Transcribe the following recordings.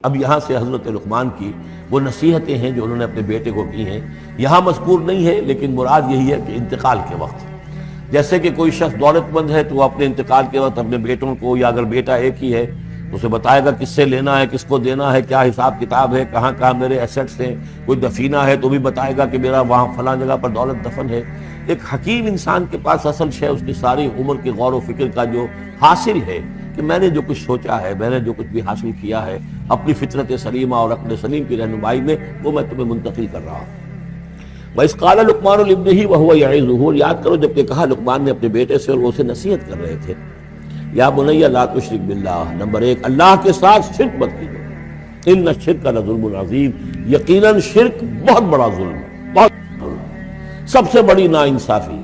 اب یہاں سے حضرت لقمان کی وہ نصیحتیں ہیں جو انہوں نے اپنے بیٹے کو کی ہیں، یہاں مذکور نہیں ہے، لیکن مراد یہی ہے کہ انتقال کے وقت جیسے کہ کوئی شخص دولت مند ہے تو وہ اپنے انتقال کے وقت اپنے بیٹوں کو، یا اگر بیٹا ایک ہی ہے تو اسے بتائے گا کس سے لینا ہے، کس کو دینا ہے، کیا حساب کتاب ہے، کہاں کہاں میرے ایسٹس ہیں، کوئی دفینہ ہے تو بھی بتائے گا کہ میرا وہاں فلاں جگہ پر دولت دفن ہے۔ ایک حکیم انسان کے پاس اصل شے اس کی ساری عمر کے غور و فکر کا جو حاصل ہے کہ میں نے جو کچھ سوچا ہے، میں نے جو کچھ بھی حاصل کیا ہے اپنی فطرت سلیمہ اور عقل سلیم کی رہنمائی میں، وہ میں تمہیں منتقل کر رہا ہوں۔ وَإِذْ قَالَ لُقْمَانُ لِابْنِهِ وَهُوَ يَعِظُهُ، یاد کرو جب کہ کہا لقمان نے اپنے بیٹے سے اور وہ اسے نصیحت کر رہے تھے، یا بنی لا تشرک باللہ، نمبر ایک اللہ کے ساتھ شرک مت کیجو، ان الشرک لظلم عظیم، یقیناً شرک بہت بڑا ظلم ہے، بہت ظلم، سب سے بڑی ناانصافی۔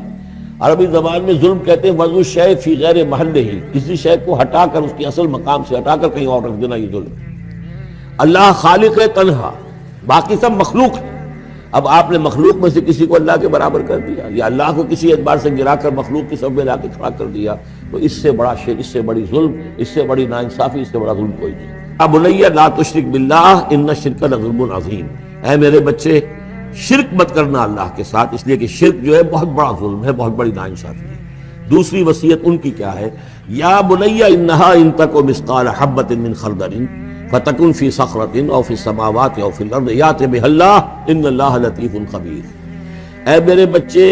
عربی زبان میں ظلم کہتے ہیں وضع الشیء فی غیر محلہ، کسی شے کو ہٹا کر اس کی اصل مقام سے ہٹا کر کہیں اور رکھ دینا، یہ ظلم ہے۔ اللہ خالق ہے تنہا، باقی سب مخلوق ہے، اب آپ نے مخلوق میں سے کسی کو اللہ کے برابر کر دیا، یا اللہ کو کسی اعتبار سے گرا کر مخلوق کی سب میں لا کے کھڑا کر دیا، تو اس سے بڑا شرک، اس سے بڑی ظلم، اس سے بڑی ناانصافی، اس سے بڑا ظلم کوئی نہیں۔ اب بنی لا تشرک باللہ ان الشرک لظلم عظیم، اے میرے بچے شرک مت کرنا اللہ کے ساتھ، اس لیے کہ شرک جو ہے بہت بڑا ظلم ہے، بہت بڑی ناانصافی ہے۔ دوسری وصیت ان کی کیا ہے؟ یا بنی انہا ان تک مثقال حبۃ من خردل فتکن فی صخرۃ او فی السماوات او فی الارض یأت بها اللہ ان اللہ لطیف خبیر۔ اے میرے بچے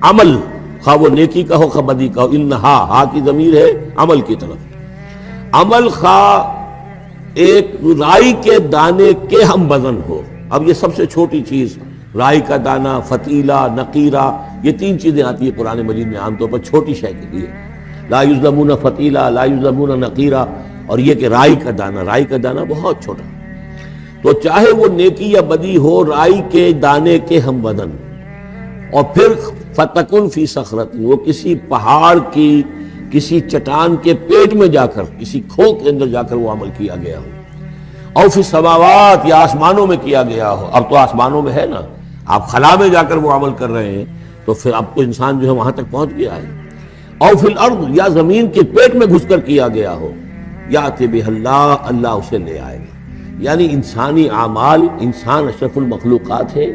عمل، خواہ وہ نیکی کا ہو خواہ بدی کا ہو، انہا، ہا کی ضمیر ہے عمل کی طرف، عمل خواہ ایک رائی کے دانے کے ہم وزن ہو۔ اب یہ سب سے چھوٹی چیز، رائی کا دانہ، فتیلہ، نقیرہ، یہ تین چیزیں آتی ہیں قرآن مجید میں عام طور پر چھوٹی شے کے لیے، لا یظلمون فتیلہ، لا یظلمون نقیرہ، اور یہ کہ رائی کا دانہ، رائی کا دانہ بہت چھوٹا، تو چاہے وہ نیکی یا بدی ہو، رائی کے دانے کے ہم وزن، اور پھر فتکن فی صخرۃ، وہ کسی پہاڑ کی، کسی چٹان کے پیٹ میں جا کر، کسی کھو کے اندر جا کر وہ عمل کیا گیا ہو، اور فی السماوات، یا آسمانوں میں کیا گیا ہو، اب تو آسمانوں میں ہے نا، آپ خلا میں جا کر وہ عمل کر رہے ہیں، تو پھر اب تو انسان جو ہے وہاں تک پہنچ گیا ہے، اور فی الارض، یا زمین کے پیٹ میں گھس کر کیا گیا ہو، یأت بہ اللہ، اللہ اسے لے آئے گا۔ یعنی انسانی اعمال، انسان اشرف المخلوقات ہے،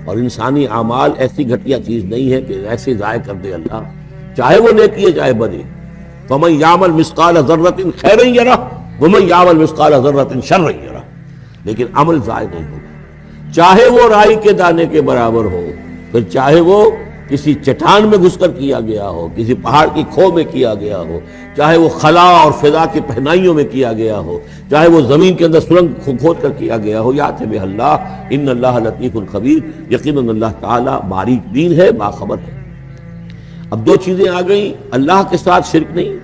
اور انسانی اعمال ایسی گھٹیا چیز نہیں ہے کہ ایسے ضائع کر دے اللہ، چاہے وہ نیکی ہے چاہے بدی۔ فمن یعمل مثقال ذرۃ خیرا یرہ ومن یعمل مثقال ذرۃ شرا یرہ، لیکن عمل ضائع نہیں ہوگا، چاہے وہ رائی کے دانے کے برابر ہو، پھر چاہے وہ کسی چٹان میں گھس کر کیا گیا ہو، کسی پہاڑ کی کھو میں کیا گیا ہو، چاہے وہ خلا اور فضا کی پہنائیوں میں کیا گیا ہو، چاہے وہ زمین کے اندر سرنگ کھود کر کیا گیا ہو، یأت بہ اللہ ان اللہ لطیف خبیر، یقیناً اللہ تعالیٰ باریک بین ہے، باخبر ہے۔ اب دو چیزیں آ گئیں، اللہ کے ساتھ شرک نہیں،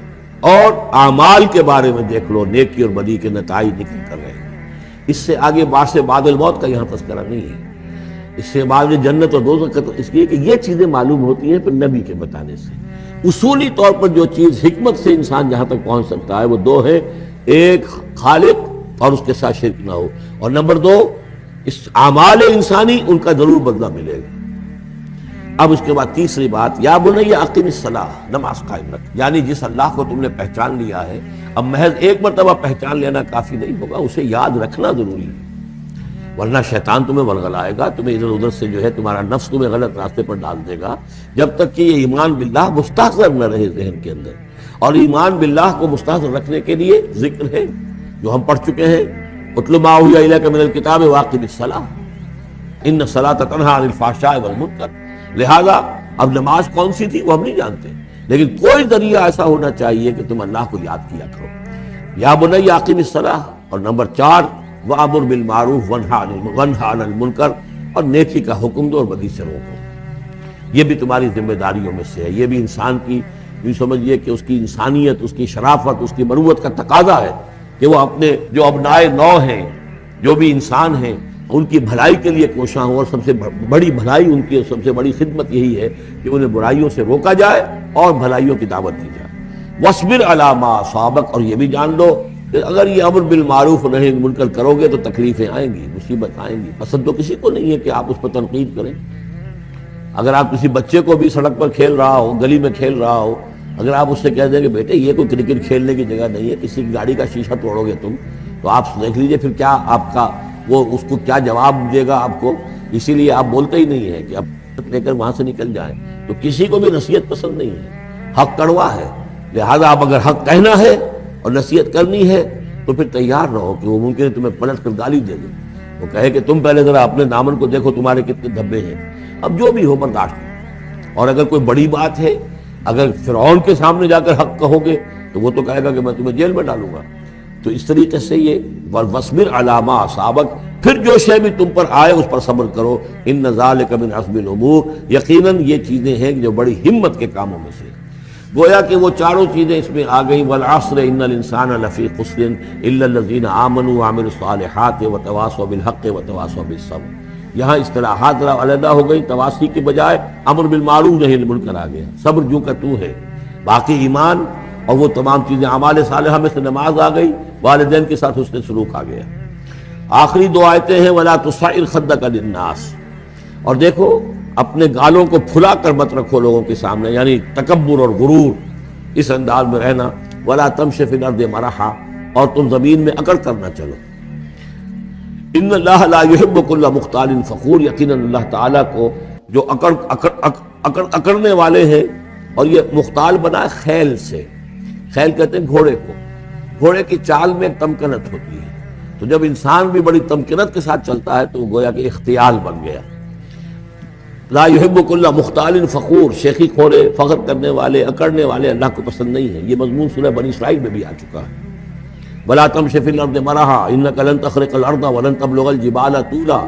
اور اعمال کے بارے میں دیکھ لو، نیکی اور بدی کے نتائج نکل کر رہے ہیں۔ اس سے آگے بعد سے بعد الموت کا یہاں تذکرہ نہیں ہے، اس سے بعد جنت اور دوزخ کا، تو اس لیے کہ یہ چیزیں معلوم ہوتی ہیں پھر نبی کے بتانے سے۔ اصولی طور پر جو چیز حکمت سے انسان جہاں تک پہنچ سکتا ہے وہ دو ہے، ایک خالق اور اس کے ساتھ شرک نہ ہو، اور نمبر دو اس اعمال انسانی ان کا ضرور بدلہ ملے گا۔ اب اس کے بعد تیسری بات، یا بنی اقم الصلاۃ، نماز قائم رکھ، یعنی جس اللہ کو تم نے پہچان لیا ہے، اب محض ایک مرتبہ پہچان لینا کافی نہیں ہوگا، اسے یاد رکھنا ضروری ہے، ورنہ شیطان تمہیں ورغلائے گا، تمہیں ادھر ادھر سے جو ہے تمہارا نفس تمہیں غلط راستے پر ڈال دے گا، جب تک کہ یہ ایمان باللہ مستحضر نہ رہے ذہن کے اندر۔ اور ایمان باللہ کو مستحضر رکھنے کے لیے ذکر ہے جو ہم پڑھ چکے ہیں، اتل ما اوحی الیک من الکتاب واقم الصلاۃ ان الصلاۃ تنہی عن الفحشاء والمنکر۔ لہذا اب نماز کون سی تھی وہ ہم نہیں جانتے، لیکن کوئی ذریعہ ایسا ہونا چاہیے کہ تم اللہ کو یاد کیا کرو۔ یا بنی اقم الصلاۃ، اور نمبر 4 وَأَمُرْ بِالْمَعْرُوفِ وَانْهَ عَنِ الْمُنْکَرِ، اور نیکی کا حکم دو اور بدی سے روکو۔ یہ بھی تمہاری ذمہ داریوں میں سے ہے، یہ بھی انسان کی، یوں سمجھیے کہ اس کی انسانیت، اس کی شرافت، اس کی مروت کا تقاضا ہے کہ وہ اپنے جو ابنائے نو ہیں، جو بھی انسان ہیں، ان کی بھلائی کے لیے کوشاں ہوں، اور سب سے بڑی بھلائی ان کی، سب سے بڑی خدمت یہی ہے کہ انہیں برائیوں سے روکا جائے اور بھلائیوں کی دعوت دی جائے۔ وَاصْبِرْ عَلَىٰ مَا أَصَابَكَ، اور یہ بھی جان لو کہ اگر یہ امر بالمعروف اور نہی عن المنکر کرو گے تو تکلیفیں آئیں گی، مصیبت آئیں گی۔ پسند تو کسی کو نہیں ہے کہ آپ اس پر تنقید کریں۔ اگر آپ کسی بچے کو بھی سڑک پر کھیل رہا ہو، گلی میں کھیل رہا ہو، اگر آپ اس سے کہہ دیں کہ بیٹے یہ کوئی کرکٹ کھیلنے کی جگہ نہیں ہے، کسی کی گاڑی کا شیشہ توڑو گے تم، تو آپ دیکھ لیجئے پھر کیا آپ کا وہ اس کو کیا جواب دے گا آپ کو. اسی لیے آپ بولتے ہی نہیں ہیں کہ اب لے کر وہاں سے نکل جائیں. تو کسی کو بھی نصیحت پسند نہیں ہے، حق کڑوا ہے، لہذا آپ اگر حق کہنا ہے اور نصیحت کرنی ہے تو پھر تیار رہو کہ وہ ممکن ہے تمہیں پلٹ کر گالی دے دے، وہ کہے کہ تم پہلے ذرا اپنے دامن کو دیکھو تمہارے کتنے دھبے ہیں. اب جو بھی ہو برداشت کرو. اور اگر کوئی بڑی بات ہے، اگر فرعون کے سامنے جا کر حق کہو گے تو وہ تو کہے گا کہ میں تمہیں جیل میں ڈالوں گا. تو اس طریقے سے یہ وَاصْبِرْ عَلَىٰ مَا أَصَابَكَ، پھر جو شے بھی تم پر آئے اس پر صبر کرو. إِنَّ ذَلِكَ مِنْ عَزْمِ الْأُمُورِ، یقیناً یہ چیزیں ہیں جو بڑی ہمت کے کاموں میں سے. گویا کہ وہ چاروں چیزیں اس میں آ گئیں. وَالْعَصْرِ إِنَّ الْإِنسَانَ لَفِي خُسْرٍ إِلَّا الَّذِينَ آمَنُوا وَعَمِلُوا الصَّالِحَاتِ وَتَوَاصَوْا بِالْحَقِّ وَتَوَاصَوْا بِالصَّبْرِ. یہاں اصطلاحات علیحدہ ہو گئی، تواصی کی بجائے امر بالمعروف نہی عن المنکر آ گیا. صبر جو کا تو ہے، باقی ایمان اور وہ تمام چیزیں اعمال صالحہ میں سے نماز آ گئی، والدین کے ساتھ حسن سلوک آ گیا. آخری دو آیتیں ہیں وَلَا تُصَعِّرْ خَدَّكَ لِلنَّاسِ. اور دیکھو اپنے گالوں کو پھلا کر مت رکھو لوگوں کے سامنے، یعنی تکبر اور غرور اس انداز میں رہنا. وَلَا تَمْشِ فِي الْأَرْضِ مَرَحًا، اور تم زمین میں اکڑ کر نہ چلو. ان اللہ لا يحب كل مختال فخور، یقیناً اللہ تعالیٰ کو جو اکڑنے والے ہیں. اور یہ مختال بنا ہے خیل سے. خیل کہتے ہیں گھوڑے کو. گھوڑے کی چال میں ایک تمکنت ہوتی ہے، تو جب انسان بھی بڑی تمکنت کے ساتھ چلتا ہے تو وہ گویا کہ اختیال بن گیا. لا يحب كل مختال فخور، شیخی کھوڑے، فخر کرنے والے، اکڑنے والے اللہ کو پسند نہیں ہے. یہ مضمون سورہ بنی اسرائیل میں بھی آ چکا ہے. وَلَا تَمْشِ فِي الْأَرْضِ مَرَحًا إِنَّكَ لَن تَخْرِقَ الْأَرْضَ وَلَن تَبْلُغَ الْجِبَالَ طُولًا.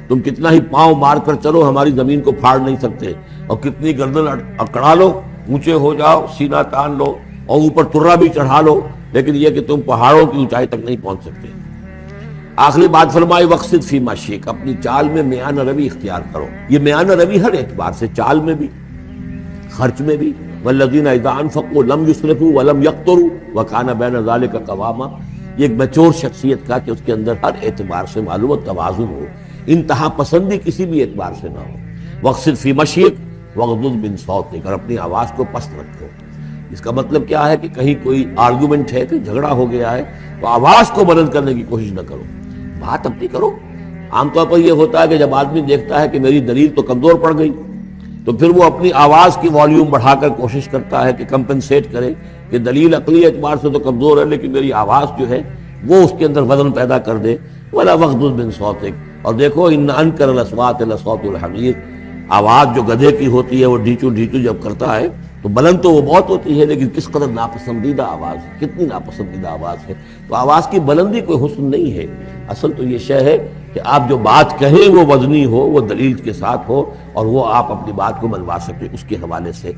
تم کتنا ہی پاؤں مار کر چلو ہماری زمین کو پھاڑ نہیں سکتے، اور کتنی گردن اکڑا لو، اونچے ہو جاؤ، سینہ تان لو اور اوپر ترا بھی چڑھا لو، لیکن یہ کہ تم پہاڑوں کی اونچائی تک نہیں پہنچ سکتے. آخری بات فرمائی وَاقْصِدْ فِي مَشْيِكَ، اپنی چال میں میانہ روی اختیار کرو. یہ میانہ روی ہر اعتبار سے، چال میں بھی، خرچ میں بھی. وَالَّذِينَ إِذَا أَنفَقُوا لَمْ يُسْرِفُوا وَلَمْ يَقْتُرُوا وَكَانَ بَيْنَ ذَلِكَ قَوَامًا. یہ ایک میچور شخصیت کا کہ اس کے اندر ہر اعتبار سے معلوم توازن ہو، انتہا پسندی کسی بھی اعتبار سے نہ ہو. وَاقْصِدْ فِي مَشْيِكَ وَاغْضُضْ مِنْ صَوْتِكَ، اور اپنی آواز کو پست رکھو. اس کا مطلب کیا ہے کہ کہیں کوئی آرگومنٹ ہے کہ جھگڑا ہو گیا ہے تو آواز کو بلند کرنے کی کوشش نہ کرو، بات اپنی کرو. عام طور پر یہ ہوتا ہے کہ جب آدمی دیکھتا ہے کہ میری دلیل تو کمزور پڑ گئی تو پھر وہ اپنی آواز کی والیوم بڑھا کر کوشش کرتا ہے کہ کمپنسیٹ کرے کہ دلیل عقلی اعتبار سے تو کمزور ہے لیکن میری آواز جو ہے وہ اس کے اندر وزن پیدا کر دے. وَلَا وَاغْضُضْ مِنْ صَوْتِكَ، اور دیکھو إِنَّ أَنْكَرَ الْأَصْوَاتِ لَصَوْتُ الْحَمِيرِ، آواز جو گدھے کی ہوتی ہے وہ ڈھیچو ڈھیچو جب کرتا ہے تو بلند تو وہ بہت ہوتی ہے لیکن کس قدر ناپسندیدہ آواز، کتنی ناپسندیدہ آواز ہے. تو آواز کی بلندی کوئی حسن نہیں ہے، اصل تو یہ شے ہے کہ آپ جو بات کہیں وہ وزنی ہو، وہ دلیل کے ساتھ ہو، اور وہ آپ اپنی بات کو منوا سکیں. اس کے حوالے سے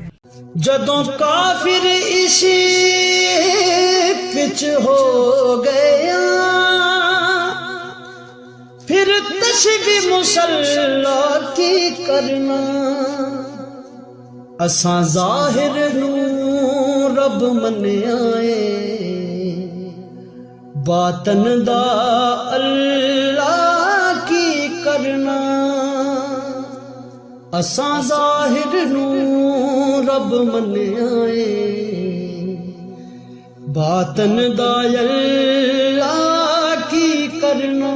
جدوں کافر اسی پچ ہو گیا، پھر تشبیہ مسلح کی کرنا، اساں ظاہر نوں رب منیا اے، باطن دا اللہ کی کرنا. اساں ظاہر نوں رب منیا اے، باطن دا اللہ کی کرنا.